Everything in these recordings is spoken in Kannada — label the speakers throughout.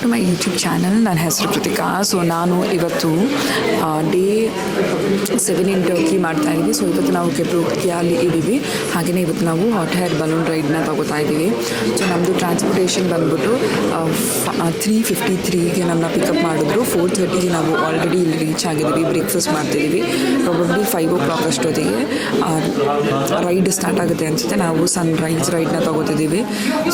Speaker 1: To my YouTube channel. ನನ್ನ ಹೆಸರು ಕೃತಿಕಾ. ಸೊ ನಾನು ಇವತ್ತು ಡೇ 7 ಇನ್ ಟರ್ಕಿ ಮಾಡ್ತಾಯಿದ್ದೀವಿ. ಸೊ ಇವತ್ತು ನಾವು ಕೆಪ್ಲೋಕಿಯಲ್ಲಿ ಇದ್ದೀವಿ. ಹಾಗೆಯೇ ಇವತ್ತು ನಾವು ಹಾಟ್ ಏರ್ ಬಲೂನ್ ರೈಡ್ನ ತಗೋತಾ ಇದ್ದೀವಿ. ಸೊ ನಮ್ಮದು ಟ್ರಾನ್ಸ್ಪೋರ್ಟೇಷನ್ ಬಂದ್ಬಿಟ್ಟು 3:53ಗೆ ನಮ್ಮನ್ನ ಪಿಕಪ್ ಮಾಡಿದ್ರು. 4:30ಗೆ ನಾವು ಆಲ್ರೆಡಿ ಇಲ್ಲಿ ರೀಚ್ ಆಗಿದ್ದೀವಿ. ಬ್ರೇಕ್ಫಾಸ್ಟ್ ಮಾಡ್ತಿದ್ದೀವಿ. ಪ್ರಾಬಬ್ಲಿ 5 o'clock ಅಷ್ಟೊತ್ತಿಗೆ ರೈಡ್ ಸ್ಟಾರ್ಟ್ ಆಗುತ್ತೆ ಅನಿಸುತ್ತೆ. ನಾವು ಸನ್ರೈಸ್ ರೈಡ್ನ ತಗೋತಿದ್ದೀವಿ.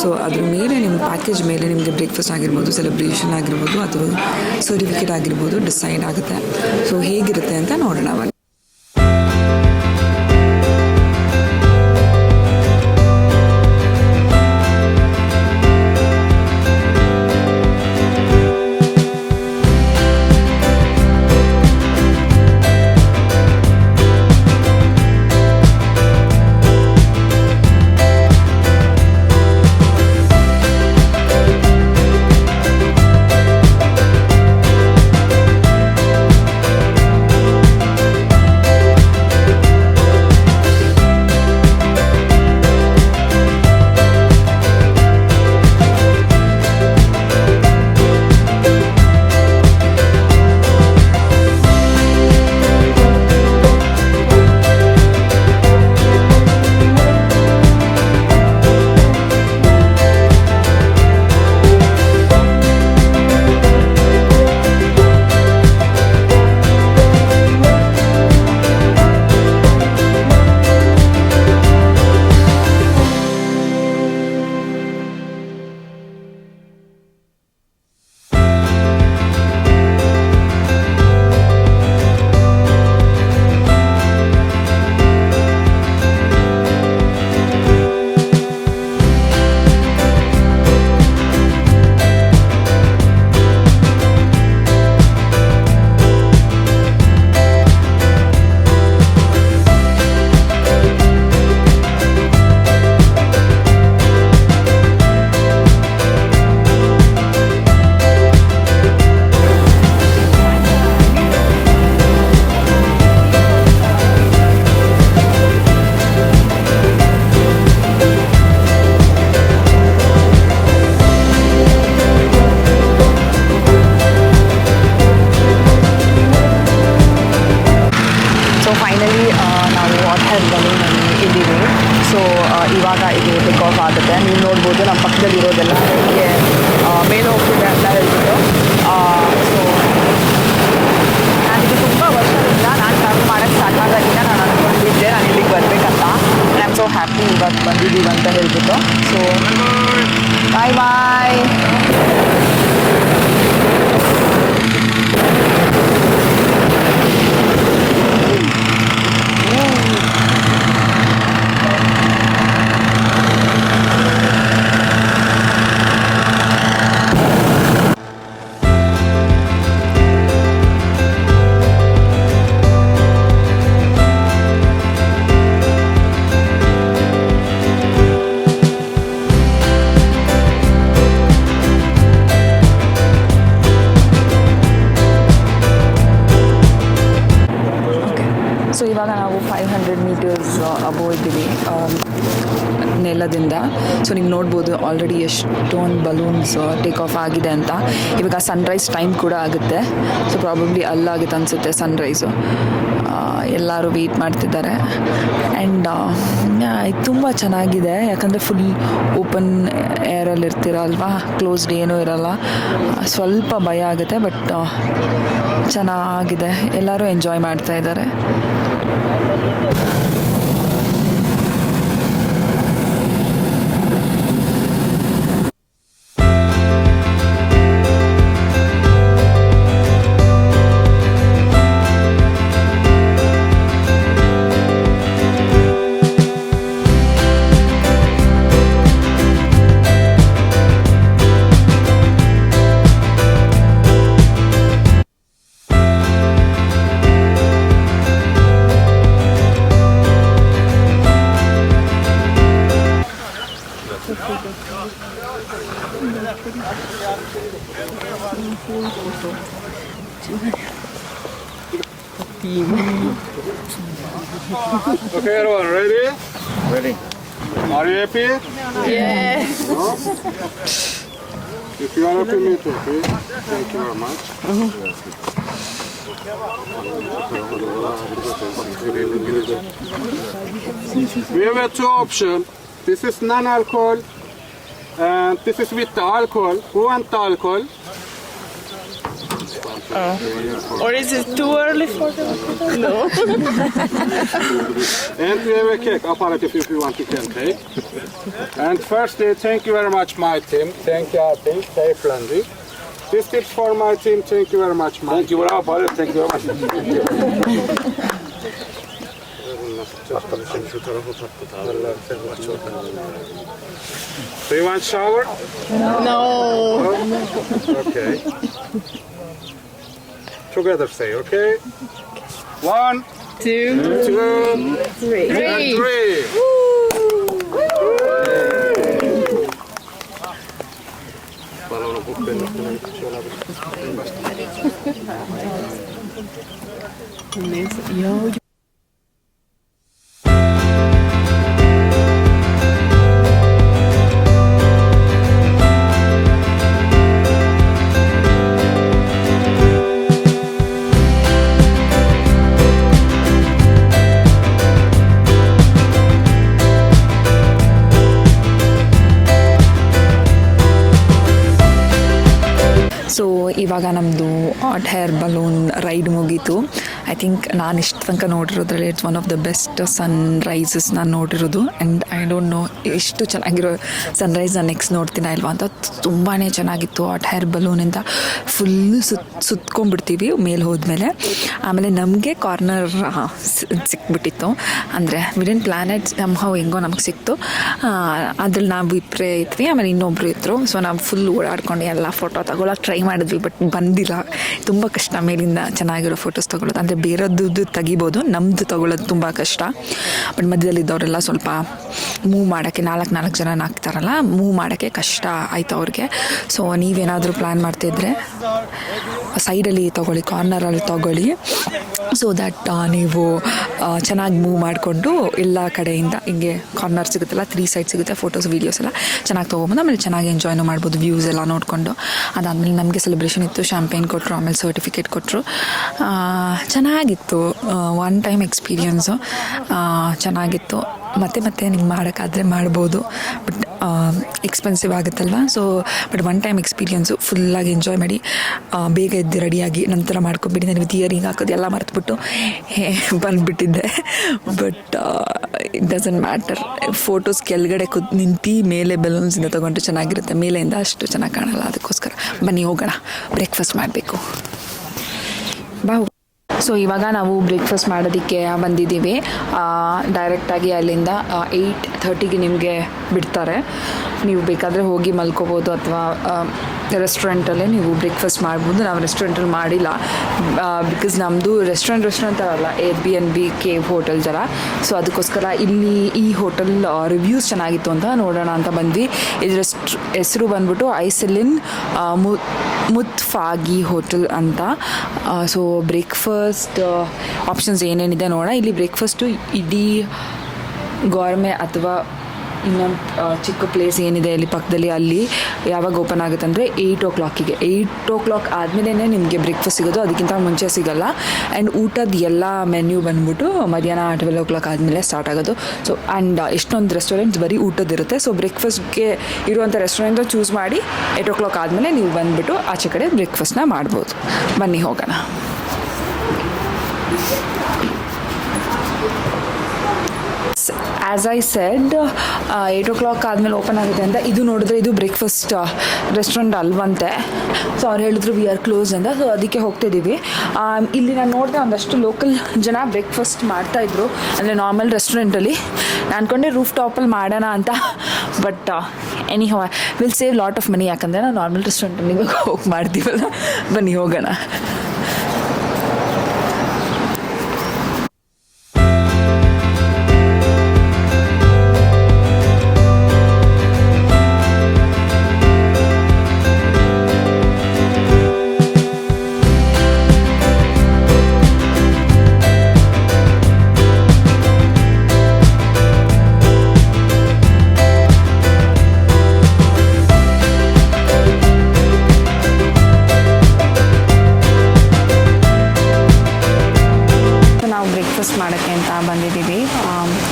Speaker 1: ಸೊ ಅದ್ರ ಮೇಲೆ ನಿಮ್ಮ ಪ್ಯಾಕೇಜ್ ಮೇಲೆ ನಿಮಗೆ ಬ್ರೇಕ್ಫಾಸ್ಟ್ ಆಗಿರ್ಬೋದು, ಸೆಲೆಬ್ರೇಷನ್ ಆಗಿರ್ಬೋದು ಅಥವಾ ಸರ್ಟಿಫಿಕೇಟ್ ಆಗಿರ್ಬೋದು ಡಿಸೈಡ್ ಆಗುತ್ತೆ. ಸೊ ಹೇಗಿರುತ್ತೆ ಅಂತ ನೋಡೋಣ ಬನ್ನಿ. ಇವಾಗ ಇದು ಟೇಕ್ ಆಫ್ ಆಗುತ್ತೆ. ನೀವು ನೋಡ್ಬೋದು ನಮ್ಮ ಪಕ್ಕದಲ್ಲಿ ಇರೋದೆಲ್ಲ ಹೀಗೆ ಮೇಲೆ ಹೋಗ್ತಿದೆ ಅಂತ ಹೇಳ್ಬಿಟ್ಟು. ಸೊ ನಾನಿದು ತುಂಬ ವರ್ಷದಿಂದ ನಾನು ಟ್ರಾವೆಲ್ ಮಾಡೋಕ್ಕೆ ಸ್ಟಾರ್ಟ್ ಆದಾಗಿಂದ ನಾನು ಅಂದ್ಕೊಂಡಿದ್ದೆ ನಾನು ಇಲ್ಲಿಗೆ ಬರಬೇಕಂತ. ಐ ಆಮ್ ಸೊ ಹ್ಯಾಪಿ ಇವಾಗ ಬಂದಿದ್ದೀವಿ ಅಂತ ಹೇಳ್ಬಿಟ್ಟು. ಸೊ ಬಾಯ್ ಬಾಯ್. ಸೊ ಇವಾಗ ನಾವು 500 meters ಅಬೋವ್ ಇದ್ದೀವಿ ನೆಲದಿಂದ. ಸೊ ನೀವು ನೋಡ್ಬೋದು ಆಲ್ರೆಡಿ ಎಷ್ಟೊಂದು ಬಲೂನ್ಸ್ ಟೇಕ್ ಆಫ್ ಆಗಿದೆ ಅಂತ. ಇವಾಗ ಸನ್ರೈಸ್ ಟೈಮ್ ಕೂಡ ಆಗುತ್ತೆ. ಸೊ ಪ್ರಾಬಬ್ಲಿ ಅಲ್ಲಾಗುತ್ತೆ ಅನಿಸುತ್ತೆ ಸನ್ರೈಸು. ಎಲ್ಲರೂ ವೆಯ್ಟ್ ಮಾಡ್ತಿದ್ದಾರೆ. ಆ್ಯಂಡ್ ತುಂಬ ಚೆನ್ನಾಗಿದೆ, ಯಾಕಂದರೆ ಫುಲ್ ಓಪನ್ ಏರಲ್ಲಿ ಇರ್ತೀರಲ್ವಾ, ಕ್ಲೋಸ್ಡ್ ಏನೂ ಇರಲ್ಲ. ಸ್ವಲ್ಪ ಭಯ ಆಗುತ್ತೆ, ಬಟ್ ಚೆನ್ನಾಗಿದೆ. ಎಲ್ಲರೂ ಎಂಜಾಯ್ ಮಾಡ್ತಾ ಇದ್ದಾರೆ.
Speaker 2: Okay, everyone, ready?
Speaker 3: Ready.
Speaker 2: Are you happy?
Speaker 4: Yes.
Speaker 2: If you are happy, me too, okay? Thank you very much. We have two options. This is non-alcohol and this is with the alcohol. Who want the alcohol?
Speaker 3: Or is it too early for them? No.
Speaker 2: And we have a cake, apparently if you want you can take. And firstly, thank you very much my team. Thank you, Ati, safe landing. This tips for my team. Thank you very much. Thank you very much. Thank you very much. Do you want shower?
Speaker 3: No.
Speaker 2: Okay. Together say, okay? 1,
Speaker 3: 2,
Speaker 2: 2,
Speaker 3: 3.
Speaker 2: and 3.
Speaker 1: So ಇವಾಗ ನಮ್ಮದು ಹಾಟ್ ಹೇರ್ ಬಲೂನ್ ರೈಡ್ ಮುಗೀತು. ಐ ಥಿಂಕ್ ನಾನು ಇಷ್ಟು ತನಕ ನೋಡಿರೋದ್ರಲ್ಲಿ it's one of the best sunrises ನಾನು ನೋಡಿರೋದು. ಆ್ಯಂಡ್ ಐ ಡೋಂಟ್ ನೋ ಎಷ್ಟು ಚೆನ್ನಾಗಿರೋ ಸನ್ರೈಸ್ ನಾನು ನೆಕ್ಸ್ಟ್ ನೋಡ್ತೀನ ಇಲ್ವಾ ಅಂತ. ತುಂಬಾ ಚೆನ್ನಾಗಿತ್ತು. ಹಾಟ್ ಹೇರ್ ಬಲೂನಿಂದ ಫುಲ್ಲು ಸುತ್ಕೊಂಡ್ಬಿಡ್ತೀವಿ ಮೇಲೆ ಹೋದ್ಮೇಲೆ. ಆಮೇಲೆ ನಮಗೆ ಕಾರ್ನರ್ ಸಿಕ್ಬಿಟ್ಟಿತ್ತು. ಅಂದರೆ ವಿಡಿನ್ ಪ್ಲ್ಯಾನೆಟ್ ನಮ್ಗೆ ಹೆಂಗೋ ನಮಗೆ ಸಿಕ್ತು. ಅದ್ರಲ್ಲಿ ನಾವು ಇಬ್ಬರೇ ಇದ್ವಿ, ಆಮೇಲೆ ಇನ್ನೊಬ್ಬರು ಇದ್ದರು. ಸೊ ನಾವು ಫುಲ್ ಓಡಾಡ್ಕೊಂಡು ಎಲ್ಲ ಫೋಟೋ ತಗೊಳಕ್ಕೆ ಟ್ರೈ ಮಾಡಿದ್ವಿ, ಬಟ್ ಬಂದಿಲ್ಲ. ತುಂಬ ಕಷ್ಟ ಮೇಲಿಂದ ಚೆನ್ನಾಗಿರೋ ಫೋಟೋಸ್ ತೊಗೊಳೋದು. ಅಂದರೆ ಬೇರೆದ್ದು ತೆಗಿಬೋದು, ನಮ್ಮದು ತೊಗೊಳೋದು ತುಂಬ ಕಷ್ಟ. ಬಟ್ ಮಧ್ಯದಲ್ಲಿದ್ದವರೆಲ್ಲ ಸ್ವಲ್ಪ ಮೂವ್ ಮಾಡೋಕ್ಕೆ 4 ಜನ ಹಾಕ್ತಾರಲ್ಲ, ಮೂವ್ ಮಾಡೋಕ್ಕೆ ಕಷ್ಟ ಆಯಿತು ಅವ್ರಿಗೆ. ಸೊ ನೀವೇನಾದರೂ ಪ್ಲ್ಯಾನ್ ಮಾಡ್ತಿದ್ರೆ ಸೈಡಲ್ಲಿ ತೊಗೊಳ್ಳಿ, ಕಾರ್ನರಲ್ಲಿ ತೊಗೊಳ್ಳಿ. ಸೊ ದಟ್ ನೀವು ಚೆನ್ನಾಗಿ ಮೂವ್ ಮಾಡಿಕೊಂಡು ಎಲ್ಲ ಕಡೆಯಿಂದ ಹಿಂಗೆ ಕಾರ್ನರ್ ಸಿಗುತ್ತಲ್ಲ, 3 ಸೈಡ್ ಸಿಗುತ್ತೆ, ಫೋಟೋಸ್ ವೀಡಿಯೋಸ್ ಎಲ್ಲ ಚೆನ್ನಾಗಿ ತೊಗೊಬೋದು. ಆಮೇಲೆ ಚೆನ್ನಾಗಿ ಎಂಜಾಯ್ನೂ ಮಾಡ್ಬೋದು ವ್ಯೂಸ್ ಎಲ್ಲ ನೋಡಿಕೊಂಡು. ಅದಾದಮೇಲೆ ನಮಗೆ ಸೆಲೆಬ್ರೇಷನ್ ಇತ್ತು, ಶಾಂಪೇನ್ ಕೊಟ್ಟರು, ಆಮೇಲೆ ಸರ್ಟಿಫಿಕೇಟ್ ಕೊಟ್ಟರು. ಚೆನ್ನಾಗಿತ್ತು. ಒನ್ ಟೈಮ್ ಎಕ್ಸ್ಪೀರಿಯನ್ಸು ಚೆನ್ನಾಗಿತ್ತು. ಮತ್ತೆ ನೀವು ಮಾಡೋಕ್ಕಾದರೆ ಮಾಡ್ಬೋದು, ಬಟ್ ಎಕ್ಸ್ಪೆನ್ಸಿವ್ ಆಗುತ್ತಲ್ವ. So but one time experience. ಫುಲ್ಲಾಗಿ ಎಂಜಾಯ್ ಮಾಡಿ ಬೇಗ ಎದ್ದು ರೆಡಿಯಾಗಿ ನಂತರ ಮಾಡ್ಕೊಬಿಟ್ಟು ನಾನು ಇಯರಿಂಗ್ ಹಾಕೋದು ಎಲ್ಲ ಮರೆತುಬಿಟ್ಟು ಬಂದುಬಿಟ್ಟಿದ್ದೆ. But it doesn't matter. Photos ಕೆಳಗಡೆ ನಿಂತು ಮೇಲೆ ಬಲೂನ್ಸಿಂದ ತೊಗೊಂಡ್ರೆ ಚೆನ್ನಾಗಿರುತ್ತೆ, ಮೇಲೆಯಿಂದ ಅಷ್ಟು ಚೆನ್ನಾಗಿ ಕಾಣಲ್ಲ. ಅದಕ್ಕೋಸ್ಕರ ಬನ್ನಿ ಹೋಗೋಣ, ಬ್ರೇಕ್ಫಾಸ್ಟ್ ಮಾಡಬೇಕು. ಬಾ. ಸೊ ಇವಾಗ ನಾವು ಬ್ರೇಕ್ಫಾಸ್ಟ್ ಮಾಡೋದಕ್ಕೆ ಬಂದಿದ್ದೀವಿ. ಡೈರೆಕ್ಟಾಗಿ ಅಲ್ಲಿಂದ 8:30ಗೆ ನಿಮಗೆ ಬಿಡ್ತಾರೆ. ನೀವು ಬೇಕಾದರೆ ಹೋಗಿ ಮಲ್ಕೋಬೋದು, ಅಥವಾ ರೆಸ್ಟೋರೆಂಟಲ್ಲೇ ನೀವು ಬ್ರೇಕ್ಫಾಸ್ಟ್ ಮಾಡ್ಬೋದು. ನಾವು ರೆಸ್ಟೋರೆಂಟಲ್ಲಿ ಮಾಡಿಲ್ಲ, ಬಿಕಾಸ್ ನಮ್ಮದು ರೆಸ್ಟೋರೆಂಟ್ ಅಲ್ಲ, Airbnb ಕೇವ್ ಹೋಟೆಲ್ ಥರ. ಸೊ ಅದಕ್ಕೋಸ್ಕರ ಇಲ್ಲಿ ಈ ಹೋಟೆಲ್ ರಿವ್ಯೂಸ್ ಚೆನ್ನಾಗಿತ್ತು ಅಂತ ನೋಡೋಣ ಅಂತ ಬಂದ್ವಿ. ಇದ್ರ ಹೆಸರು ಬಂದ್ಬಿಟ್ಟು ಐಸೆಲಿನ್ ಮುತ್ಫಾಗಿ ಹೋಟೆಲ್ ಅಂತ. ಸೊ ಬ್ರೇಕ್ಫಾಸ್ಟ್ ಆಪ್ಷನ್ಸ್ ಏನೇನಿದೆ ನೋಡೋಣ. ಇಲ್ಲಿ ಬ್ರೇಕ್ಫಾಸ್ಟು ಇಡೀ ಗೋರ್ಮೆ ಅಥವಾ ಇನ್ನೊಂದು ಚಿಕ್ಕ ಪ್ಲೇಸ್ ಏನಿದೆ ಇಲ್ಲಿ ಪಕ್ಕದಲ್ಲಿ, ಅಲ್ಲಿ ಯಾವಾಗ ಓಪನ್ ಆಗುತ್ತೆ ಅಂದರೆ 8 o'clock. 8 o'clock ಆದಮೇಲೆ ನಿಮಗೆ ಬ್ರೇಕ್ಫಾಸ್ಟ್ ಸಿಗೋದು, ಅದಕ್ಕಿಂತ ಮುಂಚೆ ಸಿಗೋಲ್ಲ. ಆ್ಯಂಡ್ ಊಟದ ಎಲ್ಲ ಮೆನ್ಯೂ ಬಂದ್ಬಿಟ್ಟು ಮಧ್ಯಾಹ್ನ 12 o'clock ಆದಮೇಲೆ ಸ್ಟಾರ್ಟ್ ಆಗೋದು. ಸೊ ಆ್ಯಂಡ್ ಎಷ್ಟೊಂದು ರೆಸ್ಟೋರೆಂಟ್ಸ್ ಬರೀ ಊಟದಿರುತ್ತೆ. ಸೊ ಬ್ರೇಕ್ಫಾಸ್ಟ್ಗೆ ಇರುವಂಥ ರೆಸ್ಟೋರೆಂಟ್ ಚೂಸ್ ಮಾಡಿ 8 o'clock ಆದಮೇಲೆ ನೀವು ಬಂದುಬಿಟ್ಟು ಆಚೆ ಕಡೆ ಬ್ರೇಕ್ಫಾಸ್ಟ್ನ ಮಾಡ್ಬೋದು. ಬನ್ನಿ ಹೋಗೋಣ. ಆ್ಯಸ್ ಐ ಸೆಡ್ 8 o'clock ಆದಮೇಲೆ ಓಪನ್ ಆಗುತ್ತೆ ಅಂತ. ಇದು ನೋಡಿದ್ರೆ ಇದು ಬ್ರೇಕ್ಫಾಸ್ಟ್ ರೆಸ್ಟೋರೆಂಟ್ ಅಲ್ವಂತೆ. ಸೊ ಅವ್ರು ಹೇಳಿದ್ರು ವಿ ಆರ್ ಕ್ಲೋಸ್ ಅಂತ. ಸೊ ಅದಕ್ಕೆ ಹೋಗ್ತಿದ್ದೀವಿ. ಇಲ್ಲಿ ನಾನು ನೋಡಿದೆ ಒಂದಷ್ಟು ಲೋಕಲ್ ಜನ ಬ್ರೇಕ್ಫಾಸ್ಟ್ ಮಾಡ್ತಾಯಿದ್ರು, ಅಂದರೆ ನಾರ್ಮಲ್ ರೆಸ್ಟೋರೆಂಟಲ್ಲಿ. ನಾನು ಅಂದ್ಕೊಂಡೆ ರೂಫ್ ಟಾಪಲ್ಲಿ ಮಾಡೋಣ ಅಂತ, but any how will save lot of money, ಯಾಕಂದರೆ ನಾವು ನಾರ್ಮಲ್ ರೆಸ್ಟೋರೆಂಟಲ್ಲಿ ಇವಾಗ ಹೋಗಿ ಮಾಡ್ತೀವಲ್ಲ. ಬನ್ನಿ ಹೋಗೋಣ.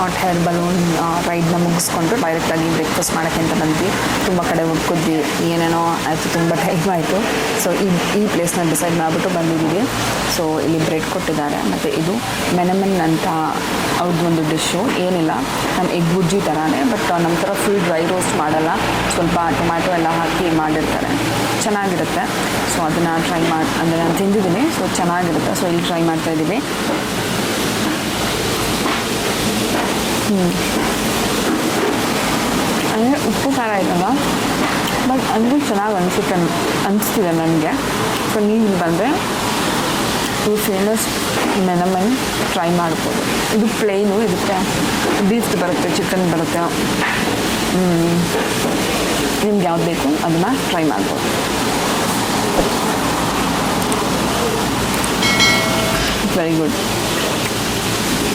Speaker 1: ಹಾಟ್ ಹೇರ್ ಬಲೂನ್ ರೈಡ್ನ ಮುಗಿಸ್ಕೊಂಡು ಡೈರೆಕ್ಟಾಗಿ ಬ್ರೇಕ್ಫಾಸ್ಟ್ ಮಾಡೋಕ್ಕೆ ಅಂತ ಬಂದ್ವಿ. ತುಂಬ ಕಡೆ ಹುಡ್ಕಿದ್ವಿ, ಏನೇನೋ ಆಯಿತು, ತುಂಬ ಟೈಮ್ ಆಯಿತು. ಸೊ ಈ ಪ್ಲೇಸ್ನ ಡಿಸೈಡ್ ಮಾಡಿಬಿಟ್ಟು ಬಂದಿದ್ದೀವಿ. ಸೊ ಇಲ್ಲಿ ಬ್ರೆಡ್ ಕೊಟ್ಟಿದ್ದಾರೆ, ಮತ್ತು ಇದು ಮೆನಮೆನ್ ಅಂತ ಅವ್ರದ್ದು ಒಂದು ಡಿಶ್ಶು. ಏನಿಲ್ಲ, ನಮ್ಮ ಎಗ್ ಬುಜ್ಜಿ ಥರನೇ, ಬಟ್ ನಮ್ಮ ಥರ ಫುಲ್ ಡ್ರೈ ರೋಸ್ಟ್ ಮಾಡಲ್ಲ, ಸ್ವಲ್ಪ ಟೊಮ್ಯಾಟೊ ಎಲ್ಲ ಹಾಕಿ ಮಾಡಿರ್ತಾರೆ, ಚೆನ್ನಾಗಿರುತ್ತೆ. ಸೊ ಅದನ್ನು ಅಂದರೆ ನಾನು ತಿಂದಿದ್ದೀನಿ, ಸೊ ಚೆನ್ನಾಗಿರುತ್ತೆ. ಸೊ ಇಲ್ಲಿ ಟ್ರೈ ಮಾಡ್ತಾಯಿದ್ದೀವಿ. ಅಂದರೆ ಉಪ್ಪು ಖಾರ ಆಯ್ತಲ್ಲ, ಬಟ್ ಅಂದರೂ ಚೆನ್ನಾಗಿ ಅನಿಸ್ತಿದೆ ನನಗೆ. ಸೊ ನೀವು ಇಲ್ಲಿ ಬಂದರೆ ಇದು ಫೇಮಸ್ ಮೆನಮೆನ್ ಟ್ರೈ ಮಾಡ್ಬೋದು. ಇದು ಪ್ಲೇನು, ಇದಕ್ಕೆ ಬೀಫ್ ಬರುತ್ತೆ, ಚಿಕನ್ ಬರುತ್ತೆ, ನಿಮ್ಗೆ ಯಾವ್ದು ಬೇಕು ಅದನ್ನು ಟ್ರೈ ಮಾಡ್ಬೋದು. Very good.